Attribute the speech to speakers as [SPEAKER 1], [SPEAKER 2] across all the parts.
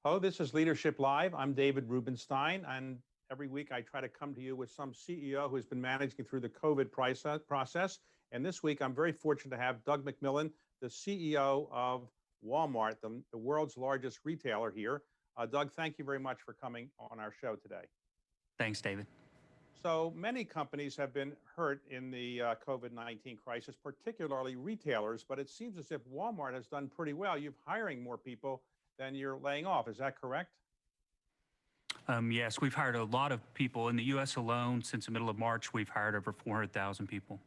[SPEAKER 1] Hello, this is Leadership Live. I'm David Rubenstein, and every week I try to come to you with some CEO who's been managing through the COVID process. And this week I'm very fortunate to have Doug McMillon, the CEO of Walmart, the world's largest retailer here. Doug, thank you very much for coming on our show today.
[SPEAKER 2] Thanks, David.
[SPEAKER 1] So many companies have been hurt in the COVID-19 crisis, particularly retailers, but it seems as if Walmart has done pretty well. You're hiring more people than you're laying off. Is that correct?
[SPEAKER 2] Yes, we've hired a lot of people in the U.S. alone. Since the middle of March, we've hired over 400,000 people.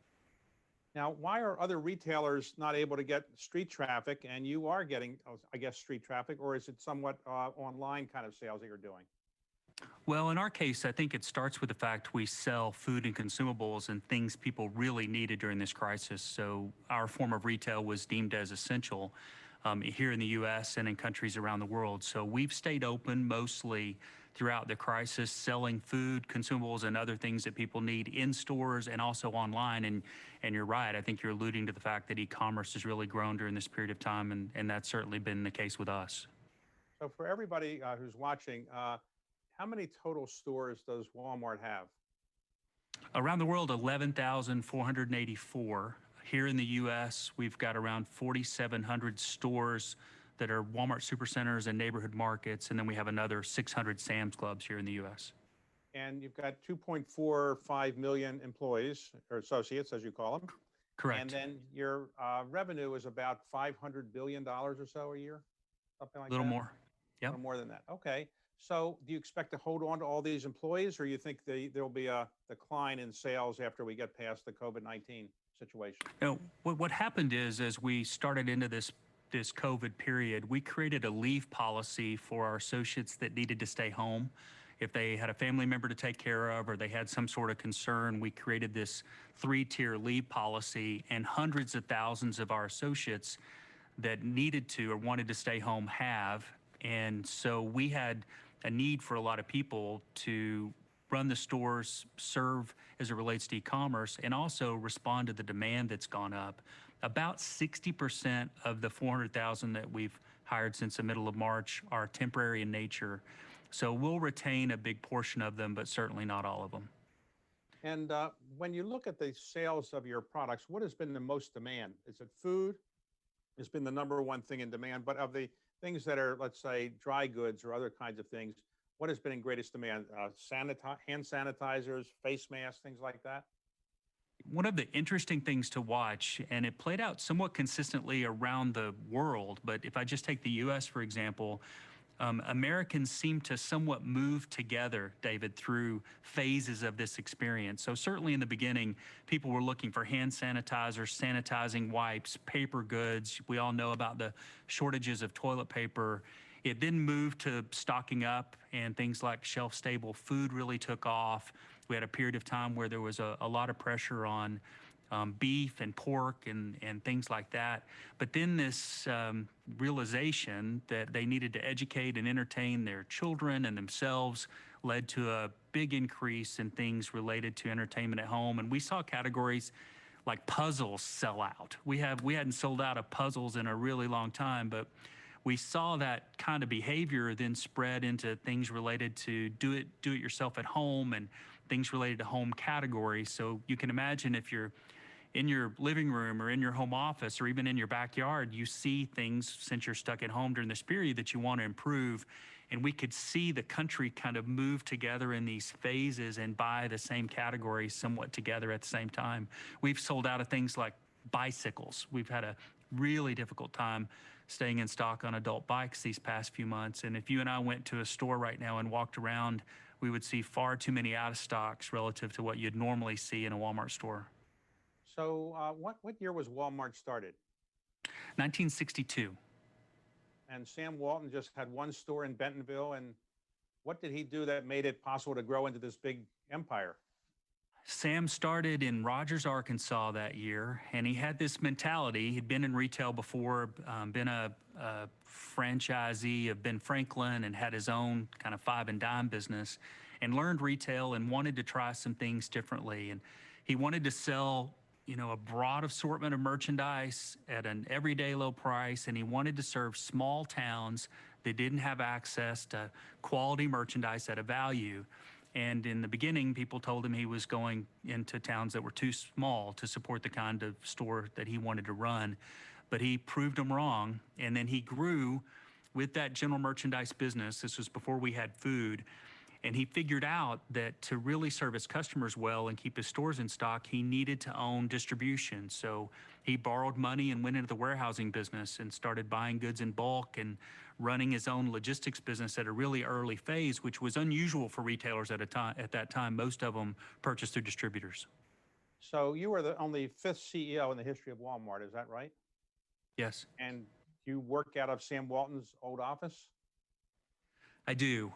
[SPEAKER 1] Now, why are other retailers not able to get street traffic and you are getting, I guess, street traffic, or is it somewhat online kind of sales that you're doing?
[SPEAKER 2] Well, in our case, I think it starts with the fact we sell food and consumables and things people really needed during this crisis. So our form of retail was deemed as essential here in the U.S. and in countries around the world. So we've stayed open mostly throughout the crisis, selling food, consumables, and other things that people need in stores and also online. And you're right, I think you're alluding to the fact that e-commerce has really grown during this period of time, and that's certainly been the case with us.
[SPEAKER 1] So for everybody who's watching, how many total stores does Walmart have?
[SPEAKER 2] Around the world, 11,484. Here in the U.S., we've got around 4,700 stores that are Walmart supercenters and neighborhood markets, and then we have another 600 Sam's Clubs here in the U.S.
[SPEAKER 1] And you've got 2.45 million employees, or associates, as you call them.
[SPEAKER 2] Correct.
[SPEAKER 1] And then your revenue is about $500 billion or so a year, something like that?
[SPEAKER 2] A little more.
[SPEAKER 1] Yeah. A little more than that. Okay. So do you expect to hold on to all these employees, or you think there'll be a decline in sales after we get past the COVID-19 situation?
[SPEAKER 2] You know, what happened is, as we started into this COVID period, we created a leave policy for our associates that needed to stay home. If they had a family member to take care of or they had some sort of concern, we created this 3-tier leave policy, and hundreds of thousands of our associates that needed to or wanted to stay home have. And so we had a need for a lot of people to run the stores, serve as it relates to e-commerce, and also respond to the demand that's gone up. About 60% of the 400,000 that we've hired since the middle of March are temporary in nature. So we'll retain a big portion of them, but certainly not all of them.
[SPEAKER 1] And when you look at the sales of your products, what has been the most demand? Is it food? It's been the number one thing in demand, but of the things that are, let's say, dry goods or other kinds of things, what has been in greatest demand? Hand sanitizers, face masks, things like that?
[SPEAKER 2] One of the interesting things to watch, and it played out somewhat consistently around the world, but if I just take the U.S., for example, Americans seem to somewhat move together, David, through phases of this experience. So certainly in the beginning, people were looking for hand sanitizers, sanitizing wipes, paper goods. We all know about the shortages of toilet paper. It then moved to stocking up, and things like shelf-stable food really took off. We had a period of time where there was a lot of pressure on beef and pork and things like that. But then this realization that they needed to educate and entertain their children and themselves led to a big increase in things related to entertainment at home. And we saw categories like puzzles sell out. We hadn't sold out of puzzles in a really long time, but we saw that kind of behavior then spread into things related to do it yourself at home and things related to home categories. So you can imagine if you're in your living room or in your home office or even in your backyard, you see things, since you're stuck at home during this period, that you want to improve. And we could see the country kind of move together in these phases and buy the same categories somewhat together at the same time. We've sold out of things like bicycles. We've had a really difficult time staying in stock on adult bikes these past few months. And if you and I went to a store right now and walked around, we would see far too many out of stocks relative to what you'd normally see in a Walmart store.
[SPEAKER 1] So what year was Walmart started?
[SPEAKER 2] 1962.
[SPEAKER 1] And Sam Walton just had one store in Bentonville. And what did he do that made it possible to grow into this big empire?
[SPEAKER 2] Sam started in Rogers, Arkansas that year, and he had this mentality. He'd been in retail before, been a franchisee of Ben Franklin and had his own kind of five and dime business, and learned retail and wanted to try some things differently. And he wanted to sell, a broad assortment of merchandise at an everyday low price, and he wanted to serve small towns They didn't have access to quality merchandise at a value. And in the beginning, people told him he was going into towns that were too small to support the kind of store that he wanted to run. But he proved them wrong. And then he grew with that general merchandise business. This was before we had food. And he figured out that to really serve his customers well and keep his stores in stock, he needed to own distribution. So he borrowed money and went into the warehousing business and started buying goods in bulk and running his own logistics business at a really early phase, which was unusual for retailers at that time. Most of them purchased through distributors.
[SPEAKER 1] So you were the only fifth CEO in the history of Walmart, is that right?
[SPEAKER 2] Yes,
[SPEAKER 1] And you work out of Sam Walton's old office?
[SPEAKER 2] I do.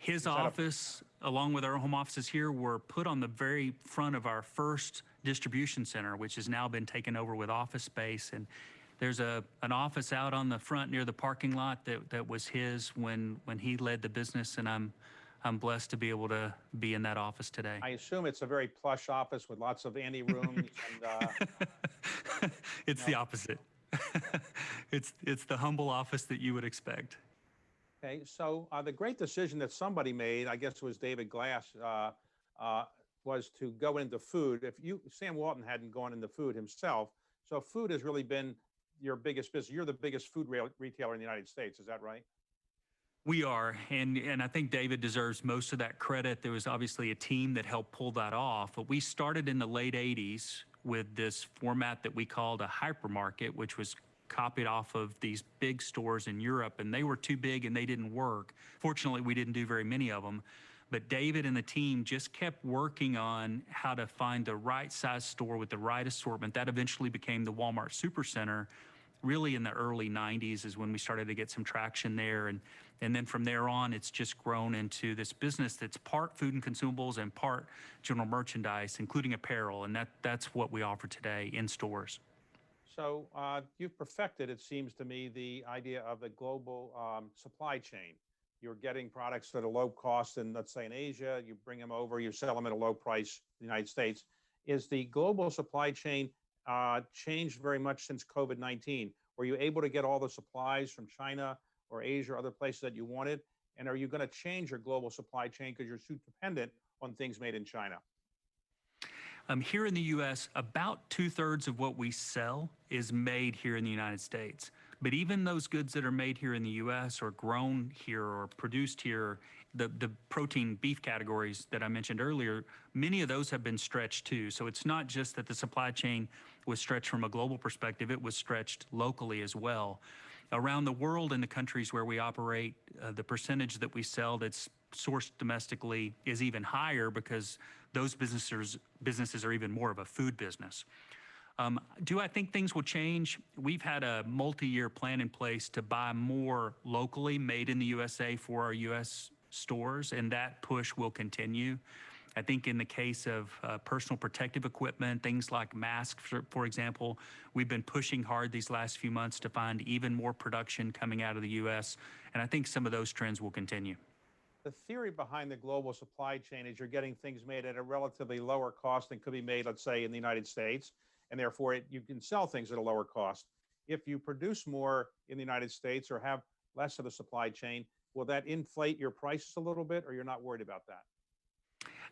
[SPEAKER 2] His office, along with our home offices here, were put on the very front of our first distribution center, which has now been taken over with office space. And there's an office out on the front near the parking lot that was his when he led the business, and I'm blessed to be able to be in that office today.
[SPEAKER 1] I assume it's a very plush office with lots of ante rooms and
[SPEAKER 2] it's the opposite. It's the humble office that you would expect.
[SPEAKER 1] okay, so the great decision that somebody made, I guess it was David Glass, was to go into food. Sam Walton hadn't gone into food himself, so food has really been your biggest business. You're the biggest food retailer in the United States, is that right?
[SPEAKER 2] We are, and I think David deserves most of that credit. There was obviously a team that helped pull that off, but we started in the late 80s with this format that we called a hypermarket, which was copied off of these big stores in Europe, and they were too big and they didn't work. Fortunately, we didn't do very many of them, but David and the team just kept working on how to find the right size store with the right assortment. That eventually became the Walmart Supercenter. Really in the early 90s is when we started to get some traction there. And then from there on, it's just grown into this business that's part food and consumables and part general merchandise, including apparel. And that's what we offer today in stores.
[SPEAKER 1] So you've perfected, it seems to me, the idea of the global supply chain. You're getting products at a low cost in, let's say, in Asia, you bring them over, you sell them at a low price in the United States. Is the global supply chain changed very much since COVID-19? Were you able to get all the supplies from China or Asia or other places that you wanted? And are you going to change your global supply chain because you're too dependent on things made in China?
[SPEAKER 2] Here in the U.S., about 2/3 of what we sell is made here in the United States. But even those goods that are made here in the U.S. or grown here or produced here, the protein beef categories that I mentioned earlier, many of those have been stretched too. So it's not just that the supply chain was stretched from a global perspective, it was stretched locally as well. Around the world in the countries where we operate, the percentage that we sell that's sourced domestically is even higher because those businesses are even more of a food business. Do I think things will change? We've had a multi-year plan in place to buy more locally made in the USA for our US stores, and that push will continue. I think in the case of personal protective equipment, things like masks, for example, we've been pushing hard these last few months to find even more production coming out of the US, and I think some of those trends will continue.
[SPEAKER 1] The theory behind the global supply chain is you're getting things made at a relatively lower cost than could be made, let's say, in the United States, and therefore you can sell things at a lower cost. If you produce more in the United States or have less of a supply chain, will that inflate your prices a little bit, or you're not worried about that?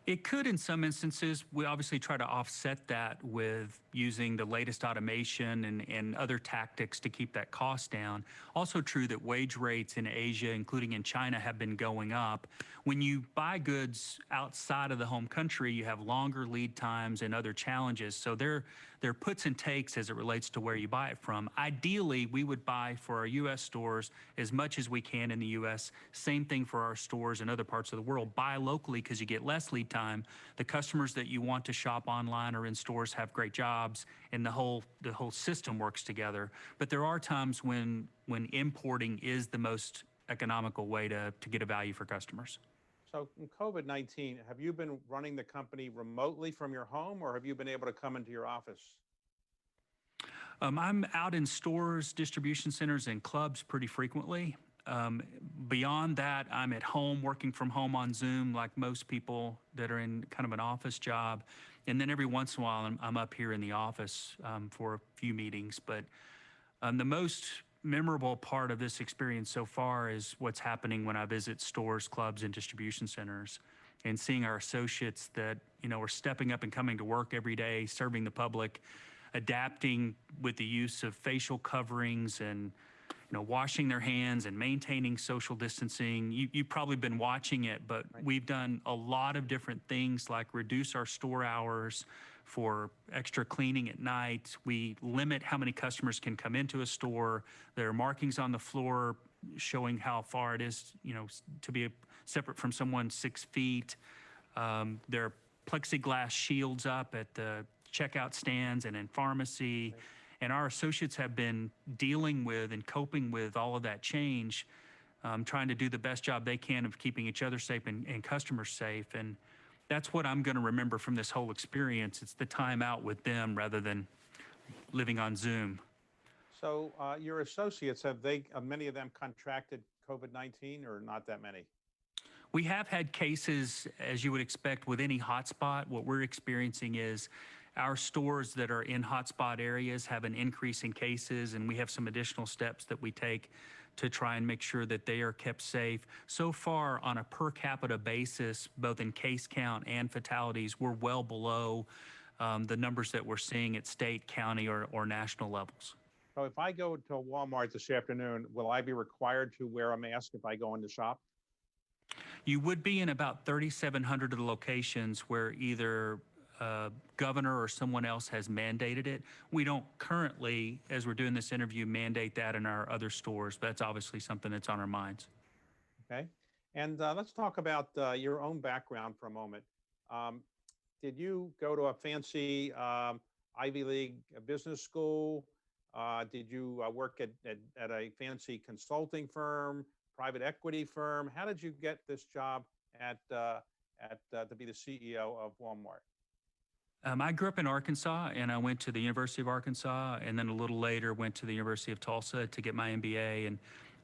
[SPEAKER 2] It could in some instances. We obviously try to offset that with using the latest automation and other tactics to keep that cost down. Also true that wage rates in Asia, including in China, have been going up. When you buy goods outside of the home country, you have longer lead times and other challenges. So there are puts and takes as it relates to where you buy it from. Ideally, we would buy for our U.S. stores as much as we can in the U.S. Same thing for our stores in other parts of the world. Buy locally because you get less lead time. The customers that you want to shop online or in stores have great jobs, and the whole system works together. But there are times when importing is the most economical way to get a value for customers.
[SPEAKER 1] So in COVID-19, have you been running the company remotely from your home, or have you been able to come into your office?
[SPEAKER 2] I'm out in stores, distribution centers, and clubs pretty frequently. Beyond that, I'm at home working from home on Zoom like most people that are in kind of an office job. And then every once in a while, I'm up here in the office for a few meetings. But the most memorable part of this experience so far is what's happening when I visit stores, clubs, and distribution centers, and seeing our associates that, are stepping up and coming to work every day, serving the public, adapting with the use of facial coverings and washing their hands and maintaining social distancing. You've probably been watching it, but
[SPEAKER 1] Right.
[SPEAKER 2] we've done a lot of different things like reduce our store hours for extra cleaning at night. We limit how many customers can come into a store. There are markings on the floor showing how far it is, to be separate from someone 6 feet. There are plexiglass shields up at the checkout stands and in pharmacy.
[SPEAKER 1] Right.
[SPEAKER 2] And our associates have been dealing with and coping with all of that change, trying to do the best job they can of keeping each other safe and customers safe. And that's what I'm going to remember from this whole experience. It's the time out with them rather than living on Zoom.
[SPEAKER 1] So your associates, have many of them contracted COVID-19 or not that many?
[SPEAKER 2] We have had cases, as you would expect with any hotspot. What we're experiencing is our stores that are in hotspot areas have an increase in cases, and we have some additional steps that we take to try and make sure that they are kept safe. So far, on a per capita basis, both in case count and fatalities, we're well below the numbers that we're seeing at state, county, or national levels.
[SPEAKER 1] So if I go to Walmart this afternoon, will I be required to wear a mask if I go in the shop?
[SPEAKER 2] You would be in about 3,700 of the locations where either governor or someone else has mandated it. We don't currently, as we're doing this interview, mandate that in our other stores, but that's obviously something that's on our minds.
[SPEAKER 1] Okay. And let's talk about your own background for a moment. Did you go to a fancy Ivy League business school? Did you work at a fancy consulting firm, private equity firm? How did you get this job to be the CEO of Walmart?
[SPEAKER 2] I grew up in Arkansas, and I went to the University of Arkansas, and then a little later went to the University of Tulsa to get my MBA. And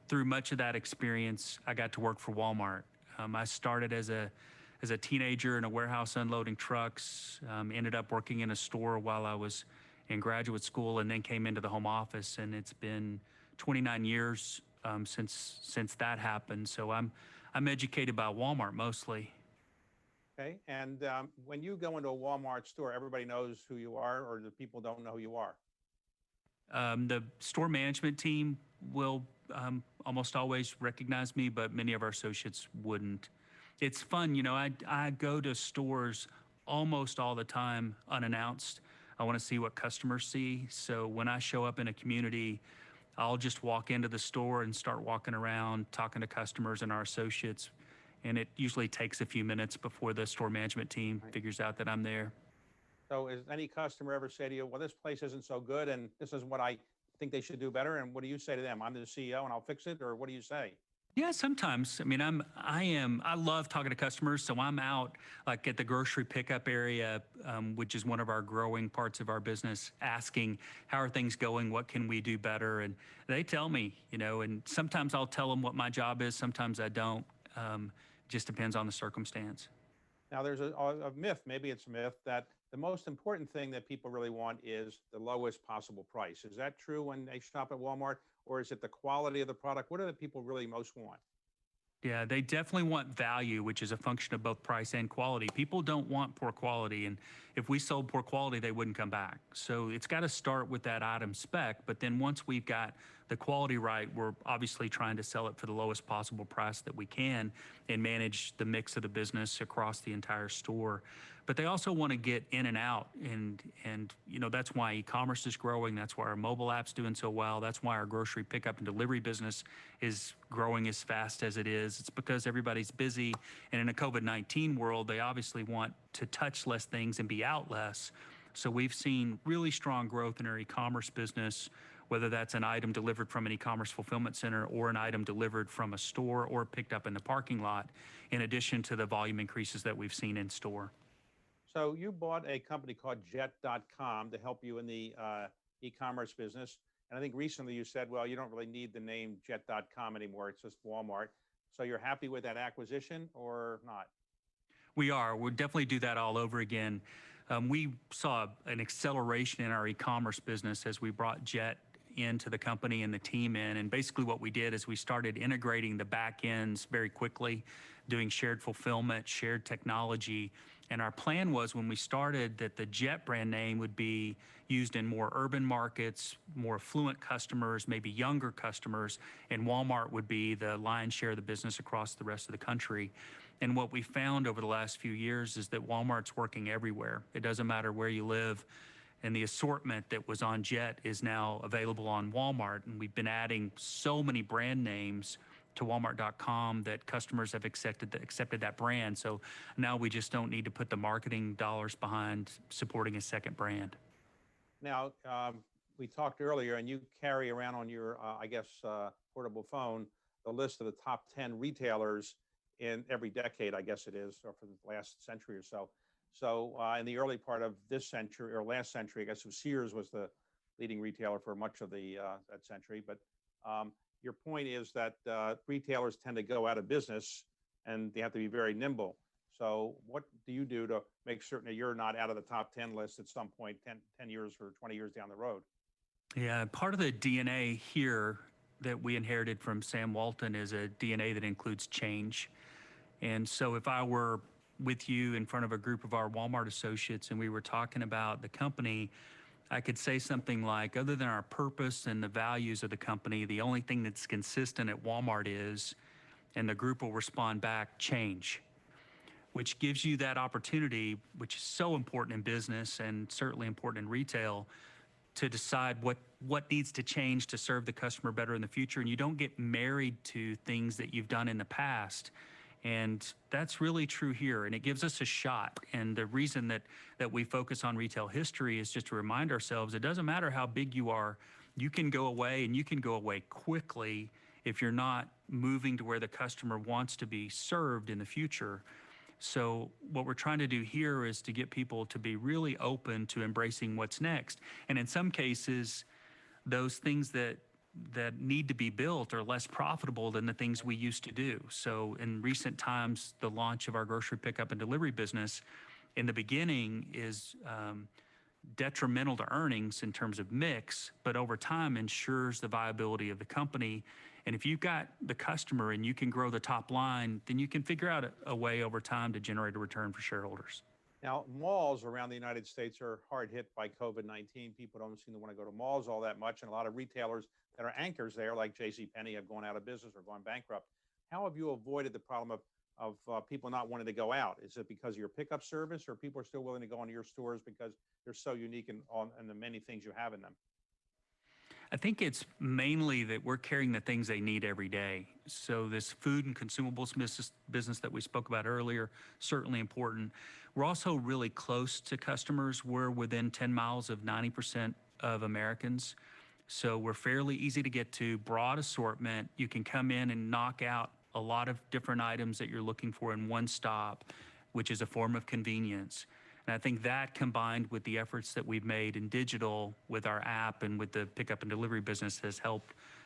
[SPEAKER 2] through much of that experience, I got to work for Walmart. I started as a teenager in a warehouse unloading trucks, ended up working in a store while I was in graduate school, and then came into the home office. And it's been 29 years since that happened. So I'm educated by Walmart mostly.
[SPEAKER 1] Okay. And when you go into a Walmart store, everybody knows who you are, or the people don't know who you are?
[SPEAKER 2] The store management team will almost always recognize me, but many of our associates wouldn't. It's fun, I go to stores almost all the time unannounced. I want to see what customers see. So when I show up in a community, I'll just walk into the store and start walking around, talking to customers and our associates. And it usually takes a few minutes before the store management team figures out that I'm there.
[SPEAKER 1] So has any customer ever say to you, well, this place isn't so good and this is what I think they should do better? And what do you say to them? I'm the CEO and I'll fix it, or what do you say?
[SPEAKER 2] Yeah, sometimes. I mean, I love talking to customers. So I'm out like at the grocery pickup area, which is one of our growing parts of our business, asking how are things going? What can we do better? And they tell me, and sometimes I'll tell them what my job is. Sometimes I don't. Just depends on the circumstance.
[SPEAKER 1] Now, there's a myth, maybe it's a myth, that the most important thing that people really want is the lowest possible price. Is that true when they shop at Walmart, or is it the quality of the product? What do the people really most want?
[SPEAKER 2] Yeah, they definitely want value, which is a function of both price and quality. People don't want poor quality, and if we sold poor quality, they wouldn't come back. So it's got to start with that item spec, but then once we've got the quality right, we're obviously trying to sell it for the lowest possible price that we can and manage the mix of the business across the entire store. But they also want to get in and out, and that's why e-commerce is growing. That's why our mobile app's doing so well. That's why our grocery pickup and delivery business is growing as fast as it is. It's because everybody's busy, and in a COVID-19 world, they obviously want to touch less things and be out less. So we've seen really strong growth in our e-commerce business, whether that's an item delivered from an e-commerce fulfillment center or an item delivered from a store or picked up in the parking lot, in addition to the volume increases that we've seen in store.
[SPEAKER 1] So you bought a company called Jet.com to help you in the e-commerce business. And I think recently you said, well, you don't really need the name Jet.com anymore. It's just Walmart. So you're happy with that acquisition or not?
[SPEAKER 2] We are. We'll definitely do that all over again. We saw an acceleration in our e-commerce business as we brought Jet into the company and the team in. And basically what we did is we started integrating the back ends very quickly, doing shared fulfillment, shared technology. And our plan was when we started that the Jet brand name would be used in more urban markets, more affluent customers, maybe younger customers, and Walmart would be the lion's share of the business across the rest of the country. And what we found over the last few years is that Walmart's working everywhere. It doesn't matter where you live. And the assortment that was on Jet is now available on Walmart. And we've been adding so many brand names to Walmart.com that customers have accepted that brand. So now we just don't need to put the marketing dollars behind supporting a second brand.
[SPEAKER 1] Now, we talked earlier, and you carry around on your, portable phone, the list of the top 10 retailers in every decade, I guess it is, or for the last century or so. So in the early part of this century, or last century, I guess Sears was the leading retailer for much of the that century. But your point is that retailers tend to go out of business, and they have to be very nimble. So what do you do to make certain that you're not out of the top 10 list at some point 10 years or 20 years down the road?
[SPEAKER 2] Yeah, part of the DNA here that we inherited from Sam Walton is a DNA that includes change. And so if I were with you in front of a group of our Walmart associates and we were talking about the company, I could say something like, other than our purpose and the values of the company, the only thing that's consistent at Walmart is, and the group will respond back, change, which gives you that opportunity, which is so important in business and certainly important in retail, to decide what needs to change to serve the customer better in the future. And you don't get married to things that you've done in the past. And that's really true here. And it gives us a shot. And the reason that we focus on retail history is just to remind ourselves, it doesn't matter how big you are, you can go away, and you can go away quickly if you're not moving to where the customer wants to be served in the future. So what we're trying to do here is to get people to be really open to embracing what's next. And in some cases, those things that need to be built are less profitable than the things we used to do. So in recent times, the launch of our grocery pickup and delivery business in the beginning is detrimental to earnings in terms of mix, but over time ensures the viability of the company. And if you've got the customer and you can grow the top line, then you can figure out a way over time to generate a return for shareholders.
[SPEAKER 1] Now, malls around the United States are hard hit by COVID-19. People don't seem to want to go to malls all that much. And a lot of retailers that are anchors there, like JCPenney, have gone out of business or gone bankrupt. How have you avoided the problem of people not wanting to go out? Is it because of your pickup service, or people are still willing to go into your stores because they're so unique in the many things you have in them?
[SPEAKER 2] I think it's mainly that we're carrying the things they need every day. So this food and consumables business that we spoke about earlier, certainly important. We're also really close to customers. We're within 10 miles of 90% of Americans. So we're fairly easy to get to, broad assortment. You can come in and knock out a lot of different items that you're looking for in one stop, which is a form of convenience. And I think that, combined with the efforts that we've made in digital with our app and with the pickup and delivery business,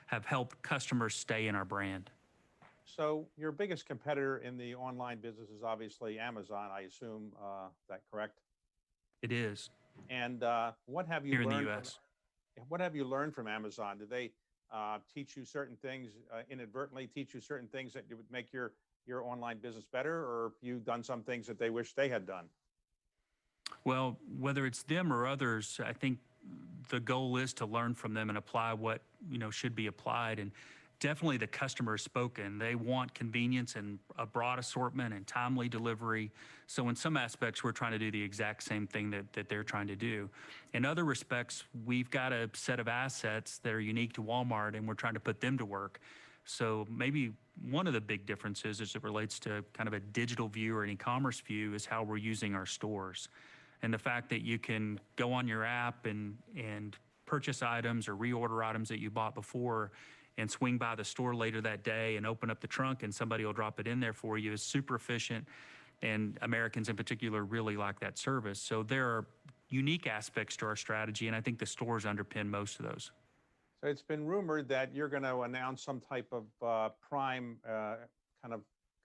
[SPEAKER 2] have helped customers stay in our brand.
[SPEAKER 1] So your biggest competitor in the online business is obviously Amazon, I assume. That correct?
[SPEAKER 2] It is.
[SPEAKER 1] And what have you
[SPEAKER 2] Here in
[SPEAKER 1] learned
[SPEAKER 2] the
[SPEAKER 1] from
[SPEAKER 2] U.S.
[SPEAKER 1] what have you learned from Amazon? Did they teach you certain things, inadvertently teach you certain things that would make your online business better, or you done some things that they wish they had done?
[SPEAKER 2] Well, whether it's them or others, I think the goal is to learn from them and apply what should be applied. And definitely the customer has spoken. They want convenience and a broad assortment and timely delivery. So in some aspects, we're trying to do the exact same thing that they're trying to do. In other respects, we've got a set of assets that are unique to Walmart, and we're trying to put them to work. So maybe one of the big differences as it relates to kind of a digital view or an e-commerce view is how we're using our stores. And the fact that you can go on your app and purchase items or reorder items that you bought before and swing by the store later that day and open up the trunk and somebody will drop it in there for you is super efficient. And Americans in particular really like that service. So there are unique aspects to our strategy, and I think the stores underpin most of those.
[SPEAKER 1] So it's been rumored that you're going to announce some type of Prime kind of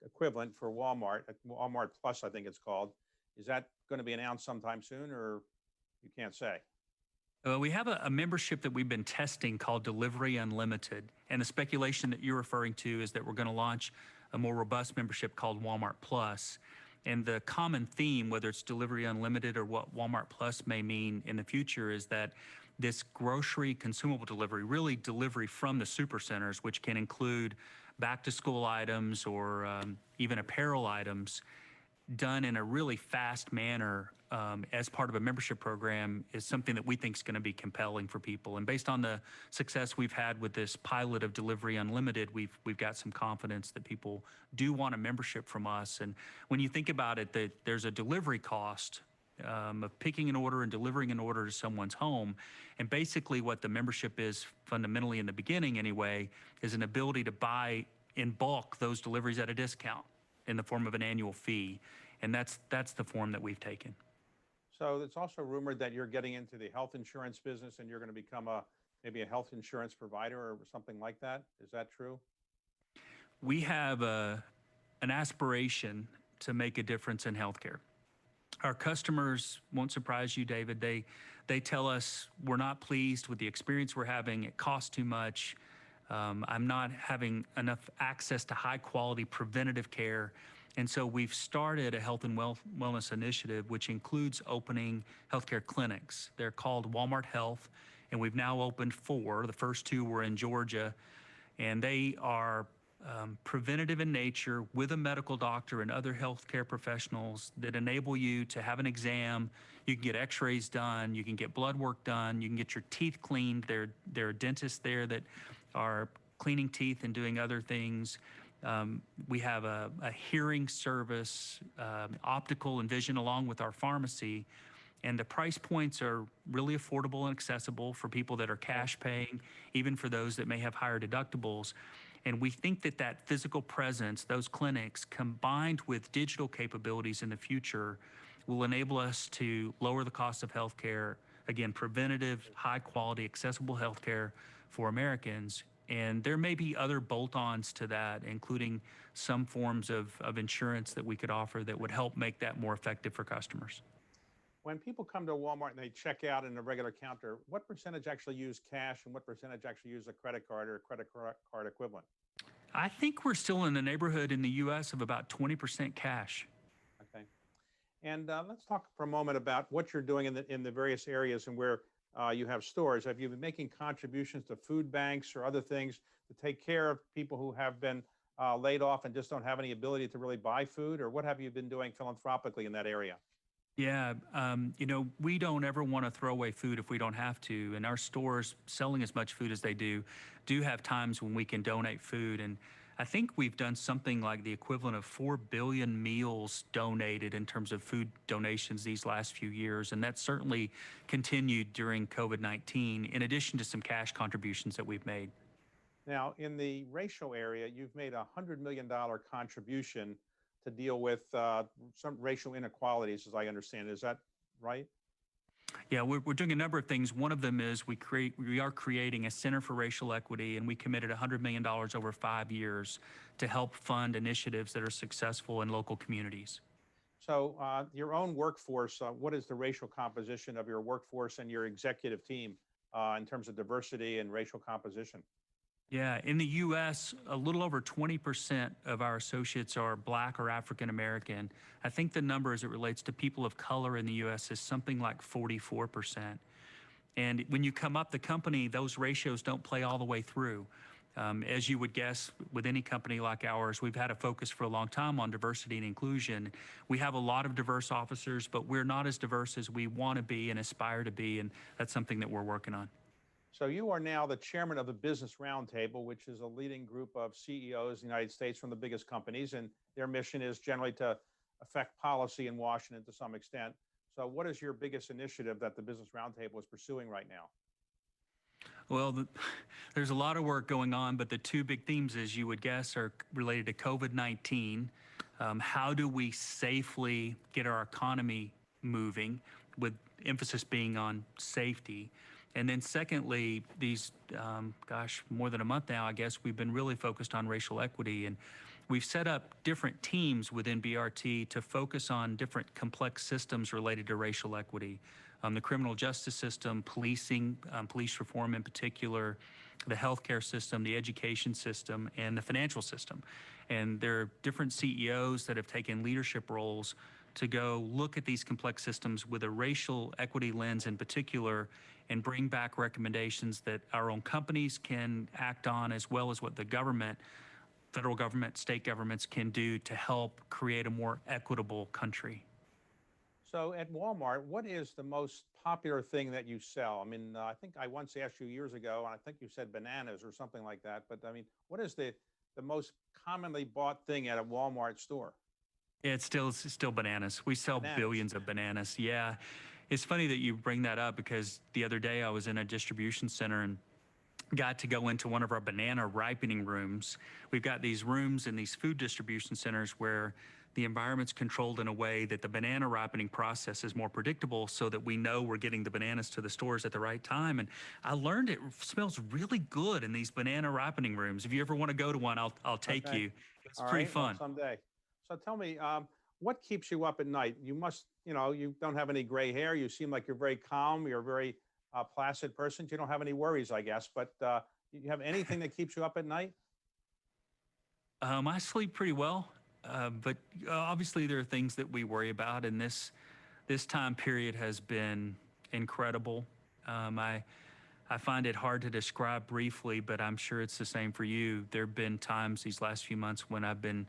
[SPEAKER 1] equivalent for Walmart, Walmart Plus, I think it's called. Is that going to be announced sometime soon, or you can't say?
[SPEAKER 2] We have a membership that we've been testing called Delivery Unlimited. And the speculation that you're referring to is that we're going to launch a more robust membership called Walmart Plus. And the common theme, whether it's Delivery Unlimited or what Walmart Plus may mean in the future, is that this grocery consumable delivery, really delivery from the supercenters, which can include back to school items or even apparel items, done in a really fast manner as part of a membership program, is something that we think is going to be compelling for people. And based on the success we've had with this pilot of Delivery Unlimited, we've got some confidence that people do want a membership from us. And when you think about it, that there's a delivery cost of picking an order and delivering an order to someone's home. And basically what the membership is fundamentally in the beginning anyway, is an ability to buy in bulk those deliveries at a discount in the form of an annual fee. And that's the form that we've taken.
[SPEAKER 1] So it's also rumored that you're getting into the health insurance business and you're going to become maybe a health insurance provider or something like that. Is that true?
[SPEAKER 2] We have an aspiration to make a difference in healthcare. Our customers won't surprise you, David. They tell us we're not pleased with the experience we're having. It costs too much. I'm not having enough access to high quality preventative care. And so we've started a health and wellness initiative, which includes opening healthcare clinics. They're called Walmart Health, and we've now opened 4. The first 2 were in Georgia, and they are preventative in nature with a medical doctor and other healthcare professionals that enable you to have an exam. You can get x-rays done, you can get blood work done, you can get your teeth cleaned. There are dentists there that are cleaning teeth and doing other things. We have a hearing service, optical and vision, along with our pharmacy. And the price points are really affordable and accessible for people that are cash paying, even for those that may have higher deductibles. And we think that that physical presence, those clinics, combined with digital capabilities in the future, will enable us to lower the cost of healthcare. Again, preventative, high quality, accessible healthcare for Americans. And there may be other bolt-ons to that, including some forms of insurance that we could offer that would help make that more effective for customers.
[SPEAKER 1] When people come to Walmart and they check out in a regular counter, what percentage actually use cash and what percentage actually use a credit card or a credit card equivalent?
[SPEAKER 2] I think we're still in the neighborhood in the U.S. of about 20% cash.
[SPEAKER 1] Okay. And let's talk for a moment about what you're doing in the various areas and where you have stores. Have you been making contributions to food banks or other things to take care of people who have been laid off and just don't have any ability to really buy food? Or what have you been doing philanthropically in that area?
[SPEAKER 2] Yeah, we don't ever want to throw away food if we don't have to. And our stores, selling as much food as they do have times when we can donate food. And I think we've done something like the equivalent of 4 billion meals donated in terms of food donations these last few years. And that certainly continued during COVID-19, in addition to some cash contributions that we've made.
[SPEAKER 1] Now, in the racial area, you've made a $100 million contribution to deal with some racial inequalities, as I understand. Is that right?
[SPEAKER 2] Yeah, we're doing a number of things. One of them is we are creating a Center for Racial Equity, and we committed $100 million over 5 years to help fund initiatives that are successful in local communities.
[SPEAKER 1] So your own workforce, what is the racial composition of your workforce and your executive team in terms of diversity and racial composition?
[SPEAKER 2] Yeah, in the U.S., a little over 20% of our associates are Black or African American. I think the number as it relates to people of color in the U.S. is something like 44%. And when you come up the company, those ratios don't play all the way through. As you would guess, with any company like ours, we've had a focus for a long time on diversity and inclusion. We have a lot of diverse officers, but we're not as diverse as we want to be and aspire to be, and that's something that we're working on.
[SPEAKER 1] So you are now the chairman of the Business Roundtable, which is a leading group of CEOs in the United States from the biggest companies, and their mission is generally to affect policy in Washington to some extent. So what is your biggest initiative that the Business Roundtable is pursuing right now?
[SPEAKER 2] Well, there's a lot of work going on, but the 2 big themes, as you would guess, are related to COVID-19. How do we safely get our economy moving, with emphasis being on safety? And then secondly, these, more than a month now, I guess, we've been really focused on racial equity. And we've set up different teams within BRT to focus on different complex systems related to racial equity. the criminal justice system, policing, police reform in particular, the healthcare system, the education system, and the financial system. And there are different CEOs that have taken leadership roles to go look at these complex systems with a racial equity lens in particular and bring back recommendations that our own companies can act on, as well as what the government, federal government, state governments can do to help create a more equitable country.
[SPEAKER 1] So at Walmart, what is the most popular thing that you sell? I mean, I think I once asked you years ago, and I think you said bananas or something like that. But I mean, what is the most commonly bought thing at a Walmart store?
[SPEAKER 2] It's still bananas. We sell
[SPEAKER 1] Bananas.
[SPEAKER 2] billions of bananas. Yeah. It's funny that you bring that up because the other day I was in a distribution center and got to go into one of our banana ripening rooms. We've got these rooms in these food distribution centers where the environment's controlled in a way that the banana ripening process is more predictable so that we know we're getting the bananas to the stores at the right time. And I learned it smells really good in these banana ripening rooms. If you ever want to go to one, I'll take
[SPEAKER 1] Okay.
[SPEAKER 2] you. It's
[SPEAKER 1] All
[SPEAKER 2] pretty
[SPEAKER 1] right. Well,
[SPEAKER 2] fun.
[SPEAKER 1] someday. So tell me, what keeps you up at night? You must, you don't have any gray hair. You seem like you're very calm. You're a very placid person. You don't have any worries, I guess. But you have anything that keeps you up at night?
[SPEAKER 2] I sleep pretty well, but obviously there are things that we worry about, and this time period has been incredible. I find it hard to describe briefly, but I'm sure it's the same for you. There have been times these last few months when I've been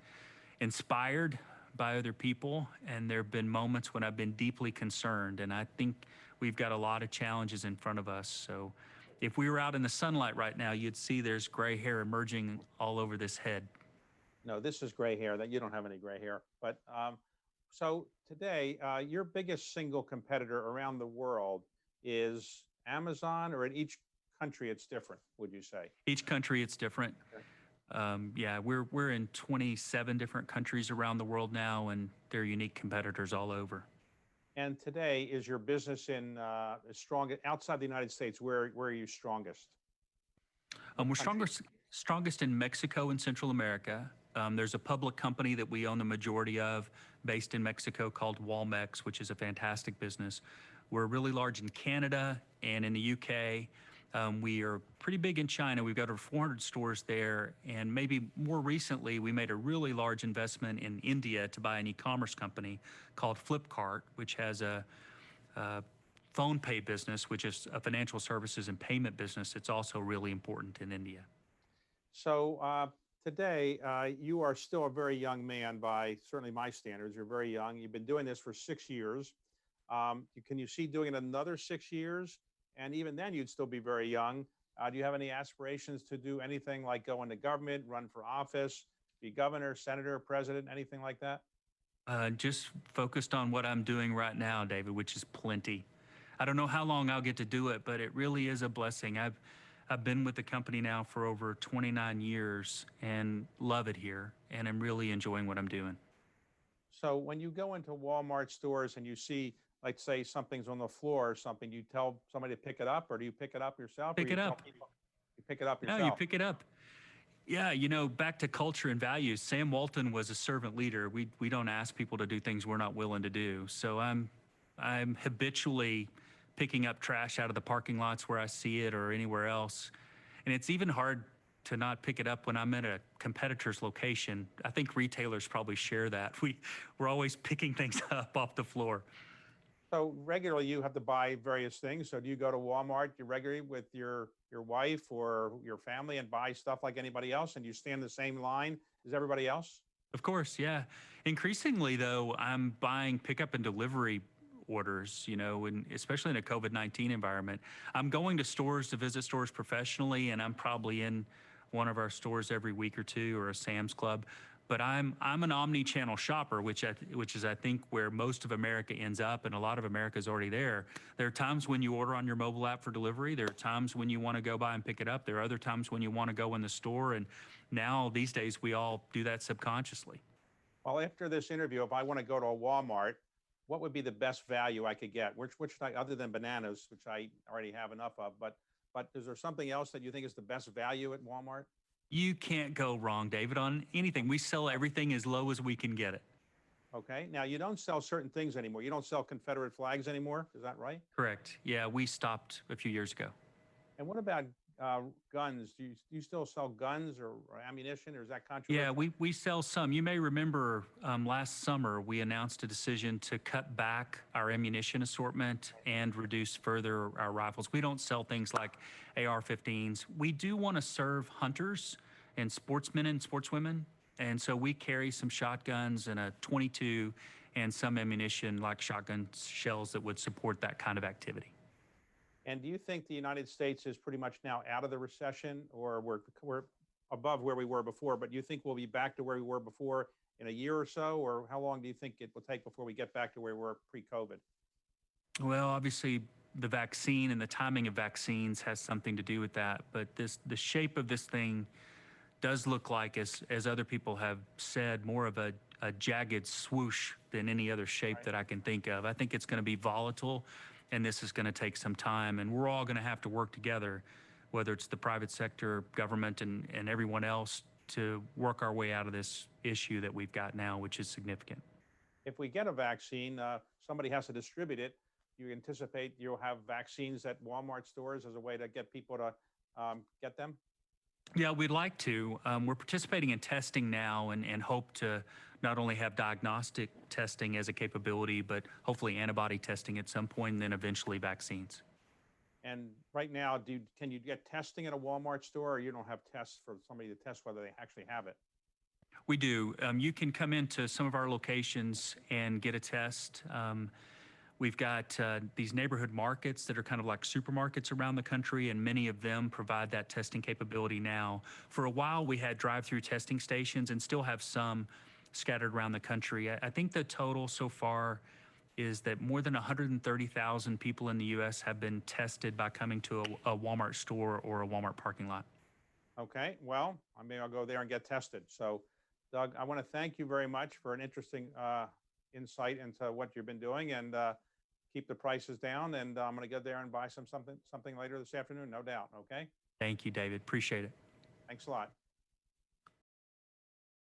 [SPEAKER 2] inspired by other people, and there have been moments when I've been deeply concerned. And I think we've got a lot of challenges in front of us. So if we were out in the sunlight right now, you'd see there's gray hair emerging all over this head.
[SPEAKER 1] No, this is gray hair. That you don't have any gray hair. But so today, your biggest single competitor around the world is Amazon, or in each country it's different, would you say?
[SPEAKER 2] Each country, it's different.
[SPEAKER 1] Okay.
[SPEAKER 2] Yeah, we're in 27 different countries around the world now, and there are unique competitors all over.
[SPEAKER 1] And today, is your business in strong outside the United States? Where are you strongest? What
[SPEAKER 2] We're
[SPEAKER 1] country?
[SPEAKER 2] strongest in Mexico and Central America. There's a public company that we own the majority of based in Mexico called Walmex, which is a fantastic business. We're really large in Canada and in the UK. We are pretty big in China. We've got over 400 stores there. And maybe more recently, we made a really large investment in India to buy an e-commerce company called Flipkart, which has a phone pay business, which is a financial services and payment business. It's also really important in India.
[SPEAKER 1] So today, you are still a very young man by certainly my standards. You're very young. You've been doing this for 6 years. Can you see doing it another 6 years? And even then, you'd still be very young. Do you have any aspirations to do anything like go into government, run for office, be governor, senator, president, anything like that?
[SPEAKER 2] Just focused on what I'm doing right now, David, which is plenty. I don't know how long I'll get to do it, but it really is a blessing. I've been with the company now for over 29 years and love it here, and I'm really enjoying what I'm doing.
[SPEAKER 1] So when you go into Walmart stores and you see, like, say something's on the floor or something, you tell somebody to pick it up, or do you pick it up yourself, or
[SPEAKER 2] Pick
[SPEAKER 1] you
[SPEAKER 2] it
[SPEAKER 1] tell
[SPEAKER 2] up.
[SPEAKER 1] people you pick it up
[SPEAKER 2] No, you
[SPEAKER 1] yourself?
[SPEAKER 2] pick it up. Yeah, back to culture and values. Sam Walton was a servant leader. We don't ask people to do things we're not willing to do. So I'm habitually picking up trash out of the parking lots where I see it or anywhere else. And it's even hard to not pick it up when I'm at a competitor's location. I think retailers probably share that. We're always picking things up off the floor.
[SPEAKER 1] So regularly you have to buy various things. So do you go to Walmart regularly with your wife or your family and buy stuff like anybody else, and you stand the same line as everybody else?
[SPEAKER 2] Of course, yeah. Increasingly, though, I'm buying pickup and delivery orders, and especially in a COVID-19 environment. I'm going to stores to visit stores professionally, and I'm probably in one of our stores every week or two, or a Sam's Club. But I'm an omni-channel shopper, which is I think where most of America ends up, and a lot of America is already there. There are times when you order on your mobile app for delivery. There are times when you want to go by and pick it up. There are other times when you want to go in the store, and now these days we all do that subconsciously.
[SPEAKER 1] Well, after this interview, if I want to go to a Walmart, what would be the best value I could get? Which other than bananas, which I already have enough of, but is there something else that you think is the best value at Walmart?
[SPEAKER 2] You can't go wrong, David, on anything. We sell everything as low as we can get it.
[SPEAKER 1] Okay. Now you don't sell certain things anymore. You don't sell Confederate flags anymore. Is that right?
[SPEAKER 2] Correct. Yeah, we stopped a few years ago.
[SPEAKER 1] And what about guns? Do you still sell guns or ammunition, or is that
[SPEAKER 2] Yeah,
[SPEAKER 1] controversial?
[SPEAKER 2] we sell some. You may remember last summer we announced a decision to cut back our ammunition assortment and reduce further our rifles. We don't sell things like AR-15s. We do want to serve hunters and sportsmen and sportswomen, and so we carry some shotguns and a 22 and some ammunition like shotgun shells that would support that kind of activity.
[SPEAKER 1] And do you think the United States is pretty much now out of the recession, or we're above where we were before, but you think we'll be back to where we were before in a year or so, or how long do you think it will take before we get back to where we were pre-COVID?
[SPEAKER 2] Well, obviously, the vaccine and the timing of vaccines has something to do with that. But the shape of this thing does look like, as other people have said, more of a jagged swoosh than any other shape
[SPEAKER 1] Right.
[SPEAKER 2] that I can think of. I think it's going to be volatile, and this is going to take some time, and we're all going to have to work together, whether it's the private sector, government, and everyone else, to work our way out of this issue that we've got now, which is significant.
[SPEAKER 1] If we get a vaccine, somebody has to distribute it. You anticipate you'll have vaccines at Walmart stores as a way to get people to get them?
[SPEAKER 2] Yeah, we'd like to. We're participating in testing now and hope to not only have diagnostic testing as a capability, but hopefully antibody testing at some point and then eventually vaccines.
[SPEAKER 1] And right now, can you get testing at a Walmart store, or you don't have tests for somebody to test whether they actually have it?
[SPEAKER 2] We do. You can come into some of our locations and get a test. We've got these neighborhood markets that are kind of like supermarkets around the country, and many of them provide that testing capability now. For a while, we had drive-through testing stations and still have some scattered around the country. I think the total so far is that more than 130,000 people in the U.S. have been tested by coming to a Walmart store or a Walmart parking lot.
[SPEAKER 1] Okay, well, I mean, I'll go there and get tested. So, Doug, I want to thank you very much for an interesting insight into what you've been doing, and keep the prices down. And I'm going to go there and buy something later this afternoon, no doubt. Okay,
[SPEAKER 2] Thank you, David. Appreciate it.
[SPEAKER 1] thanks a lot.